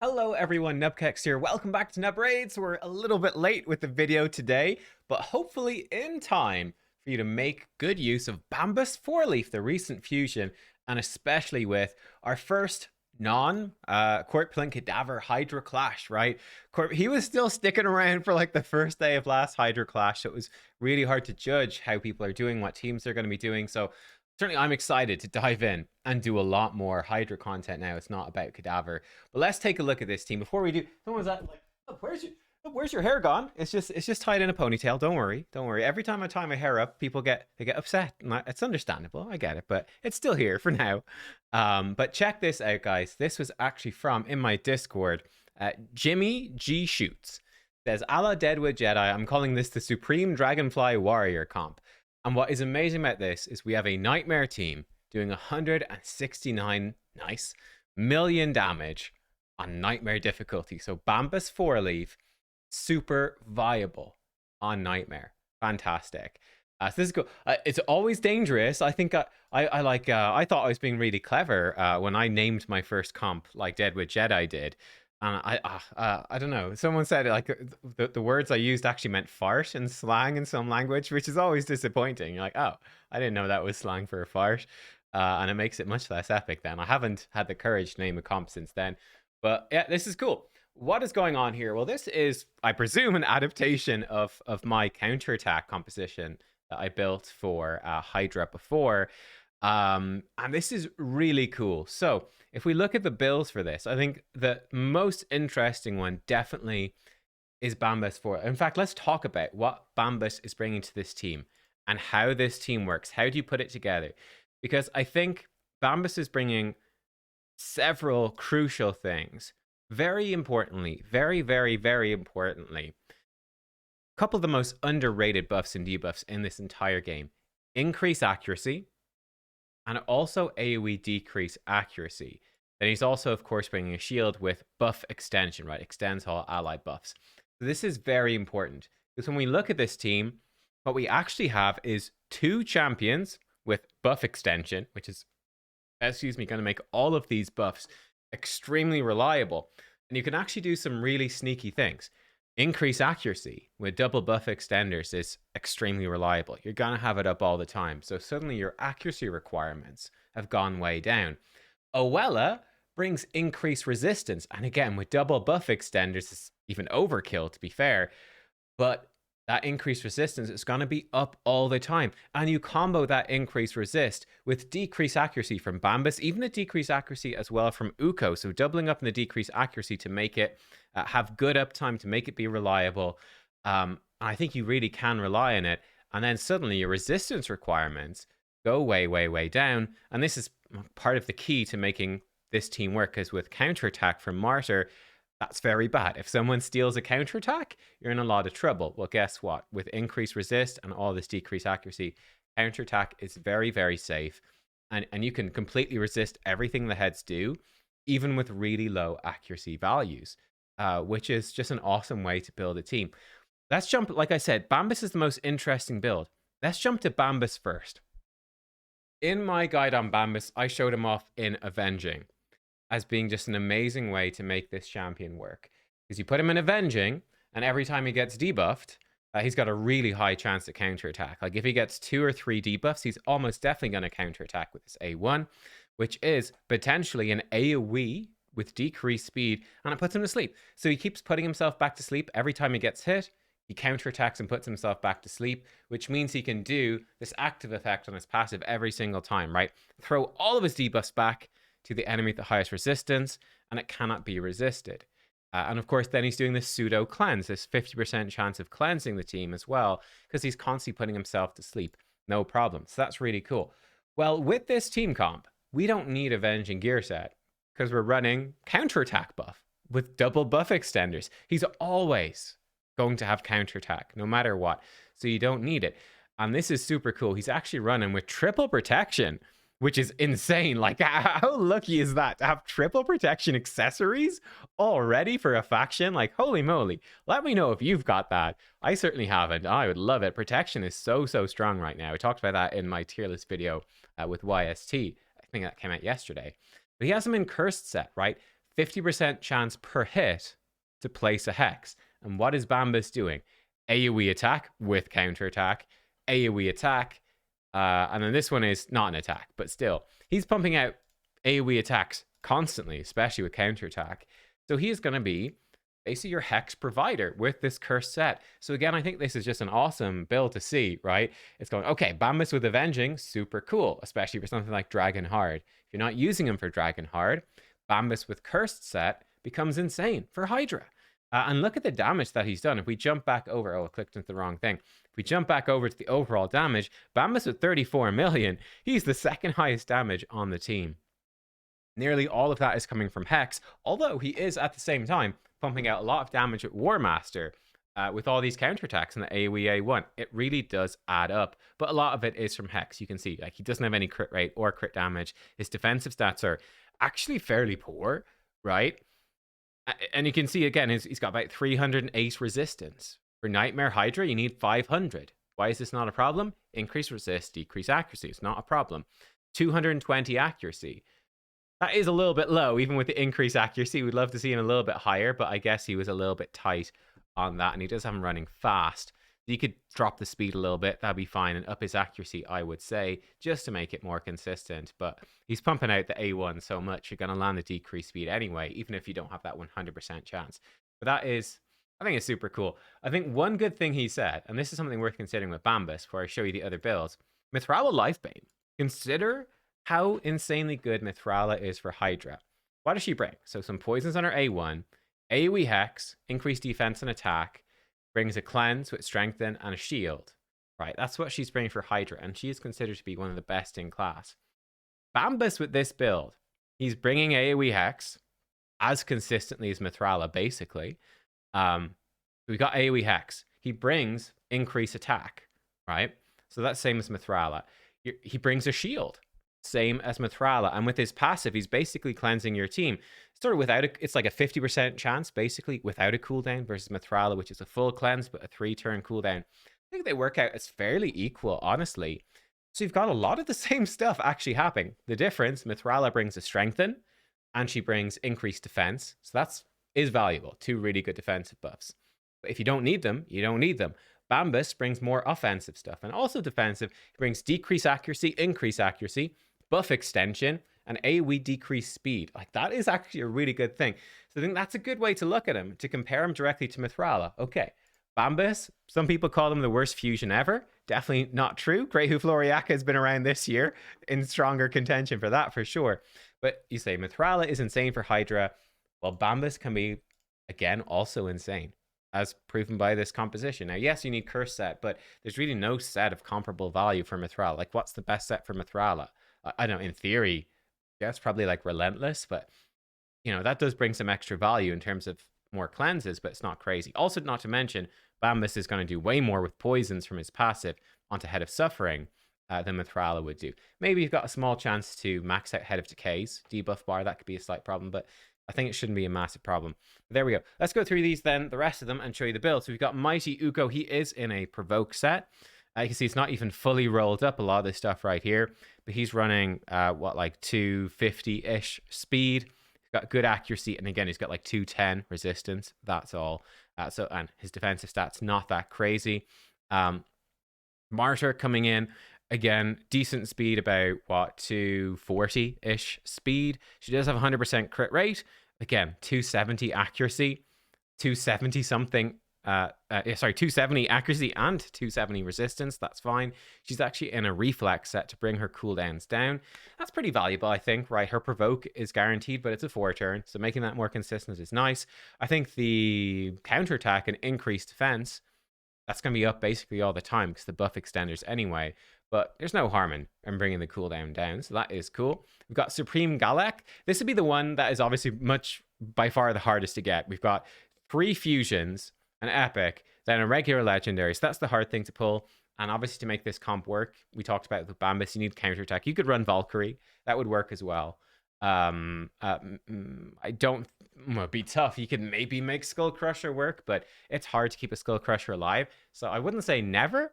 Hello everyone, nubkeks here. Welcome back to Nub Raids. We're a little bit late with the video today, but hopefully in time for you to make good use of Bambus Fourleaf, the recent fusion, and especially with our first non-Corpulent Cadaver Hydra Clash, right? He was still sticking around for like the first day of last Hydra Clash, so it was really hard to judge how people are doing, what teams they're going to be doing. So certainly I'm excited to dive in and do a lot more Hydra content now. It's not about Cadaver. But let's take a look at this team. Before we do, someone's like, oh, where's your hair gone? It's just tied in a ponytail. Don't worry. Don't worry. Every time I tie my hair up, people get upset. It's understandable. I get it, but it's still here for now. But check this out, guys. This was actually from in my Discord. Jimmy G Shoots says, a la Deadwood Jedi, I'm calling this the Supreme Dragonfly Warrior comp. And what is amazing about this is we have a Nightmare team doing 169 million damage on Nightmare difficulty. So Bambus Fourleaf, super viable on Nightmare. Fantastic. So this is cool. It's always dangerous. I think I thought I was being really clever when I named my first comp like Deadwood Jedi did. And I don't know. Someone said like the words I used actually meant fart in slang in some language, which is always disappointing. You're like, oh, I didn't know that was slang for a fart. And it makes it much less epic then. I haven't had the courage to name a comp since then. But yeah, this is cool. What is going on here? Well, this is, I presume, an adaptation of my counterattack composition that I built for Hydra before. And this is really cool. So if we look at the builds for this, I think the most interesting one definitely is Bambus 4. In fact, let's talk about what Bambus is bringing to this team and how this team works. How do you put it together? Because I think Bambus is bringing several crucial things. Very importantly, very, very, very importantly, a couple of the most underrated buffs and debuffs in this entire game. Increase accuracy, and also AoE decrease accuracy. Then he's also, of course, bringing a shield with buff extension, right? Extends all ally buffs. So this is very important, because when we look at this team, what we actually have is two champions with buff extension, which is, going to make all of these buffs extremely reliable. And you can actually do some really sneaky things. Increase accuracy with double buff extenders is extremely reliable. You're going to have it up all the time. So suddenly your accuracy requirements have gone way down. Owella brings increased resistance. And again, with double buff extenders, it's even overkill to be fair. But that increased resistance is going to be up all the time. And you combo that increased resist with decreased accuracy from Bambus, even a decreased accuracy as well from Uko. So doubling up in the decreased accuracy to make it have good uptime, to make it be reliable. I think you really can rely on it. And then suddenly your resistance requirements go way, way, way down. And this is part of the key to making this team work, because with counterattack from Martyr, that's very bad. If someone steals a counterattack, you're in a lot of trouble. Well, guess what? With increased resist and all this decreased accuracy, counterattack is very, very safe. And you can completely resist everything the heads do, even with really low accuracy values, which is just an awesome way to build a team. Let's jump, like I said, Bambus is the most interesting build. Let's jump to Bambus first. In my guide on Bambus, I showed him off in Avenging as being just an amazing way to make this champion work. Because you put him in Avenging, and every time he gets debuffed, he's got a really high chance to counterattack. Like if he gets 2 or 3 debuffs, he's almost definitely going to counterattack with his A1, which is potentially an AoE with decreased speed, and it puts him to sleep. So he keeps putting himself back to sleep every time he gets hit. He counterattacks and puts himself back to sleep, which means he can do this active effect on his passive every single time, right? Throw all of his debuffs back to the enemy with the highest resistance, and it cannot be resisted. And of course, then he's doing this pseudo cleanse, this 50% chance of cleansing the team as well, because he's constantly putting himself to sleep. No problem. So that's really cool. Well, with this team comp, we don't need Avenging gear set, because we're running counterattack buff with double buff extenders. He's always going to have counterattack, no matter what. So you don't need it. And this is super cool. He's actually running with triple protection, which is insane. Like, how lucky is that to have triple protection accessories already for a faction? Like, holy moly. Let me know if you've got that. I certainly haven't. I would love it. Protection is so, so strong right now. I talked about that in my tier list video with YST. I think that came out yesterday. But he has them in Cursed set, right? 50% chance per hit to place a hex. And what is Bambus doing? AoE attack with counter attack, AoE attack, and then this one is not an attack, but still, he's pumping out AoE attacks constantly, especially with counter attack. So he is going to be basically your hex provider with this cursed set. So again, I think this is just an awesome build to see, right? It's going, okay, Bambus with Avenging, super cool, especially for something like Dragon Hard. If you're not using him for Dragon Hard, Bambus with cursed set becomes insane for Hydra. And look at the damage that he's done. If we jump back over, oh, I clicked into the wrong thing. If we jump back over to the overall damage, Bambus with 34 million, he's the second highest damage on the team. Nearly all of that is coming from Hex, although he is at the same time pumping out a lot of damage with War Master with all these counterattacks in the AoE A1. It really does add up, but a lot of it is from Hex. You can see like he doesn't have any crit rate or crit damage. His defensive stats are actually fairly poor, right? And you can see again, he's got about 308 resistance. For Nightmare Hydra, you need 500. Why is this not a problem? Increase resist, decrease accuracy. It's not a problem. 220 accuracy. That is a little bit low, even with the increased accuracy. We'd love to see him a little bit higher, but I guess he was a little bit tight on that, and he does have him running fast. You could drop the speed a little bit, that'd be fine, and up his accuracy, I would say, just to make it more consistent. But he's pumping out the A1 so much, you're going to land the decreased speed anyway, even if you don't have that 100% chance. But that is, I think it's super cool. I think one good thing he said, and this is something worth considering with Bambus, before I show you the other builds, Mithrala Lifebane. Consider how insanely good Mithrala is for Hydra. What does she bring? So some poisons on her A1, AoE Hex, increased defense and attack, brings a cleanse with strengthen and a shield. Right, that's what she's bringing for Hydra, and she is considered to be one of the best in class. Bambus with this build, he's bringing AoE Hex as consistently as Mithrala, basically. We've got AoE Hex. He brings increased attack, right? So that's same as Mithrala. He brings a shield, same as Mithrala. And with his passive, he's basically cleansing your team. Sort of without it's like a 50% chance, basically, without a cooldown versus Mithrala, which is a full cleanse, but a 3-turn cooldown. I think they work out as fairly equal, honestly. So you've got a lot of the same stuff actually happening. The difference, Mithrala brings a strengthen, and she brings increased defense. So that's is valuable. 2 really good defensive buffs. But if you don't need them, you don't need them. Bambus brings more offensive stuff, and also defensive. He brings decreased accuracy, increased accuracy, buff extension, and AoE decreased speed. Like, that is actually a really good thing. So I think that's a good way to look at him, to compare him directly to Mithrala. Okay, Bambus, some people call him the worst fusion ever. Definitely not true. Greyhoof Loriaka has been around this year in stronger contention for that, for sure. But you say Mithrala is insane for Hydra. Well, Bambus can be, again, also insane, as proven by this composition. Now, yes, you need curse set, but there's really no set of comparable value for Mithrala. Like, what's the best set for Mithrala? I don't know, in theory, that's probably like Relentless, but, you know, that does bring some extra value in terms of more cleanses, but it's not crazy. Also, not to mention, Bambus is going to do way more with poisons from his passive onto Head of Suffering than Mithrala would do. Maybe you've got a small chance to max out Head of Decay's debuff bar. That could be a slight problem, but I think it shouldn't be a massive problem. But there we go. Let's go through these then, the rest of them, and show you the build. So we've got Mighty Uko. He is in a Provoke set. You can see it's not even fully rolled up, a lot of this stuff right here. But he's running, like 250-ish speed. He's got good accuracy. And again, he's got like 210 resistance. That's all. And his defensive stats, not that crazy. Martyr coming in. Again, decent speed, about, 240-ish speed. She does have 100% crit rate. Again, 270 accuracy, 270-something. 270 accuracy and 270 resistance. That's fine. She's actually in a reflex set to bring her cooldowns down. That's pretty valuable, I think, right? Her provoke is guaranteed, but it's a 4-turn, so making that more consistent is nice. I think the counterattack and increased defense, that's going to be up basically all the time because the buff extenders anyway. But there's no harm in bringing the cooldown down, so that is cool. We've got Supreme Galek. This would be the one that is obviously by far the hardest to get. We've got 3 fusions, an epic, then a regular legendary. So that's the hard thing to pull. And obviously to make this comp work, we talked about with Bambus, you need counterattack. You could run Valkyrie. That would work as well. It'd be tough. You could maybe make Skull Crusher work, but it's hard to keep a Skull Crusher alive. So I wouldn't say never,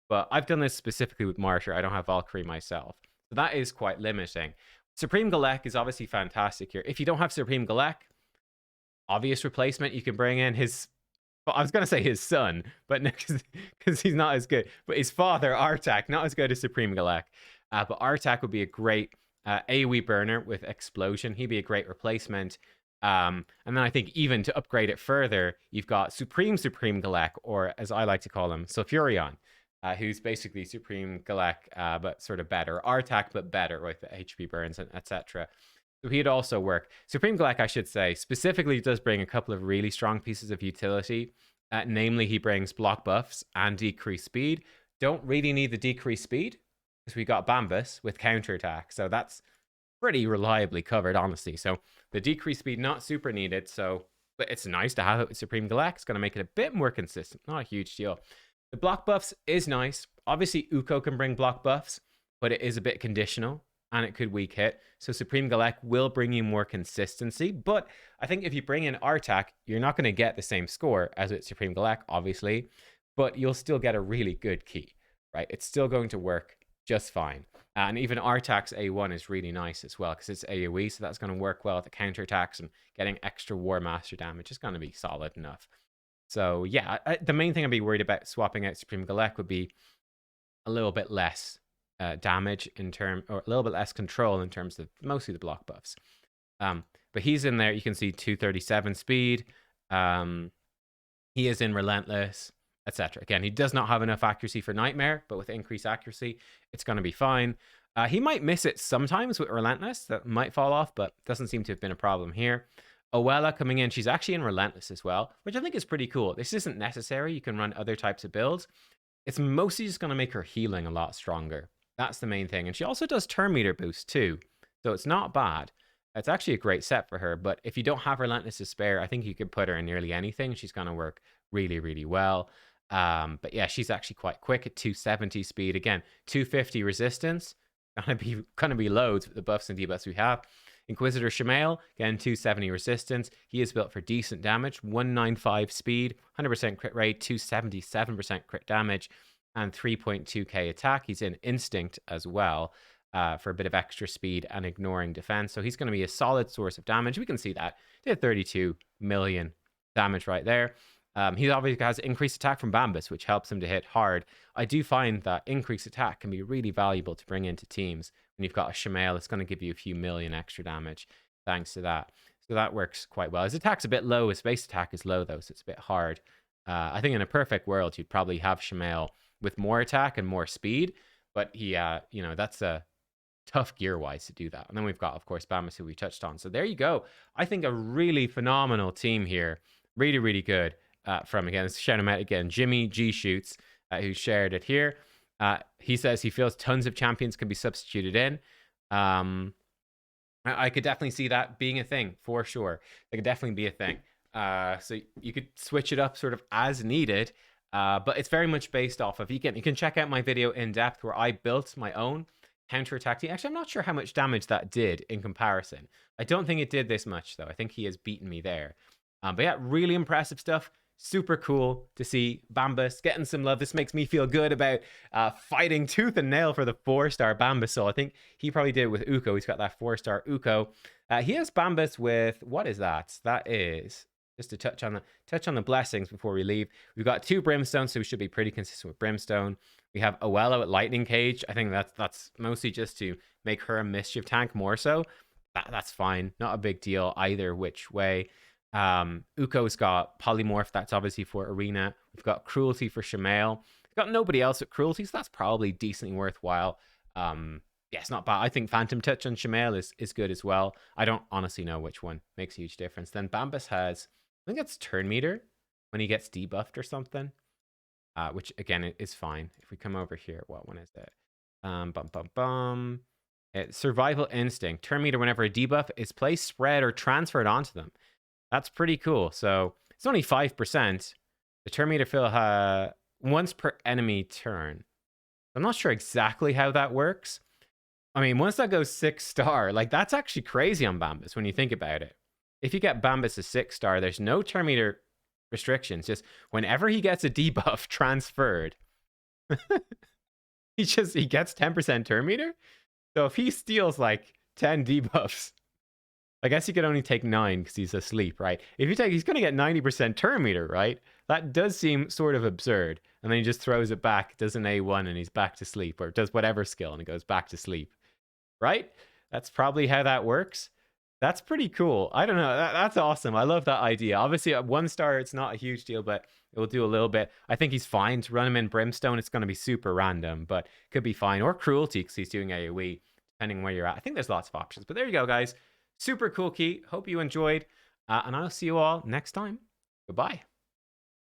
but I've done this specifically with Martyr. I don't have Valkyrie myself. So that is quite limiting. Supreme Galek is obviously fantastic here. If you don't have Supreme Galek, obvious replacement. You can bring in his, well, I was going to say his son, but because he's not as good. But his father, Artak, not as good as Supreme Galek. But Artak would be a great AoE burner with Explosion. He'd be a great replacement. And then I think even to upgrade it further, you've got Supreme Galek, or as I like to call him, Sulfurion, who's basically Supreme Galek, but sort of better. Artak, but better with the HP burns, and etc. So he'd also work. Supreme Galek, I should say, specifically does bring a couple of really strong pieces of utility. Namely, he brings block buffs and decreased speed. Don't really need the decreased speed, because we got Bambus with counterattack. So that's pretty reliably covered, honestly. So the decreased speed, not super needed. So, but it's nice to have it with Supreme Galek. It's going to make it a bit more consistent. Not a huge deal. The block buffs is nice. Obviously, Uko can bring block buffs, but it is a bit conditional and it could weak hit. So Supreme Galek will bring you more consistency. But I think if you bring in Artak, you're not going to get the same score as with Supreme Galek, obviously, but you'll still get a really good key, right? It's still going to work just fine. And even Artak's A1 is really nice as well, because it's AoE, so that's going to work well with the counterattacks, and getting extra War Master damage is going to be solid enough. So yeah, the main thing I'd be worried about swapping out Supreme Galek would be a little bit less damage or a little bit less control in terms of mostly the block buffs. But he's in there. You can see 237 speed. He is in Relentless, etc. Again, he does not have enough accuracy for Nightmare, but with increased accuracy, it's going to be fine. He might miss it sometimes with Relentless. That might fall off, but doesn't seem to have been a problem here. Oella coming in, she's actually in Relentless as well, which I think is pretty cool. This isn't necessary. You can run other types of builds. It's mostly just going to make her healing a lot stronger. That's the main thing. And she also does turn meter boost too, so it's not bad. It's actually a great set for her, but if you don't have Relentless to spare, I think you could put her in nearly anything. She's going to work really, really well. But yeah, she's actually quite quick at 270 speed. Again, 250 resistance. Gonna be loads with the buffs and debuffs we have. Inquisitor Shamael, again, 270 resistance. He is built for decent damage. 195 speed, 100% crit rate, 277% crit damage, and 3.2k attack. He's in Instinct as well, for a bit of extra speed and ignoring defense. So he's going to be a solid source of damage. We can see that. Did 32 million damage right there. He obviously has increased attack from Bambus, which helps him to hit hard. I do find that increased attack can be really valuable to bring into teams. When you've got a Shamael, it's going to give you a few million extra damage thanks to that. So that works quite well. His attack's a bit low. His base attack is low, though, so it's a bit hard. I think in a perfect world, you'd probably have Shamael with more attack and more speed. But he, that's a tough gear-wise to do that. And then we've got, of course, Bambus, who we touched on. So there you go. I think a really phenomenal team here. Really, really good. From, again, shout him out again, Jimmy G Shoots, who shared it here. He says he feels tons of champions can be substituted in. I could definitely see that being a thing, for sure. It could definitely be a thing. So you could switch it up sort of as needed, but it's very much based off of, you can check out my video in depth where I built my own counterattack team. Actually, I'm not sure how much damage that did in comparison. I don't think it did this much, though. I think he has beaten me there. But yeah, really impressive stuff. Super cool to see Bambus getting some love. This makes me feel good about fighting tooth and nail for the 4-star Bambus soul. I think he probably did it with Uko. He's got that 4-star Uko. He has Bambus with, what is that? That is, just to touch on the blessings before we leave. We've got 2 Brimstones, so we should be pretty consistent with Brimstone. We have Oella at Lightning Cage. I think that's mostly just to make her a mischief tank more so. That's fine. Not a big deal either which way. Uko's got Polymorph, that's obviously for Arena. We've got Cruelty for Shamael. We've got nobody else with Cruelty, so that's probably decently worthwhile. Yeah, it's not bad. I think Phantom Touch on Shamael is good as well. I don't honestly know which one makes a huge difference. Then Bambus has, I think it's Turn Meter when he gets debuffed or something, which again is fine. If we come over here, what one is it? It's Survival Instinct. Turn Meter whenever a debuff is placed, spread, or transferred onto them. That's pretty cool. So it's only 5%. The turn meter fill once per enemy turn. I'm not sure exactly how that works. I mean, once that goes 6-star, like that's actually crazy on Bambus when you think about it. If you get Bambus a 6-star, there's no turn meter restrictions. Just whenever he gets a debuff transferred, he gets 10% turn meter. So if he steals like 10 debuffs, I guess he could only take 9 because he's asleep, right? If you take, he's going to get 90% turn meter, right? That does seem sort of absurd. And then he just throws it back, does an A1, and he's back to sleep, or does whatever skill and it goes back to sleep, right? That's probably how that works. That's pretty cool. I don't know. That's awesome. I love that idea. Obviously, at 1 star, it's not a huge deal, but it will do a little bit. I think he's fine to run him in Brimstone. It's going to be super random, but could be fine. Or Cruelty, because he's doing AoE, depending where you're at. I think there's lots of options. But there you go, guys. Super cool key. Hope you enjoyed. And I'll see you all next time. Goodbye.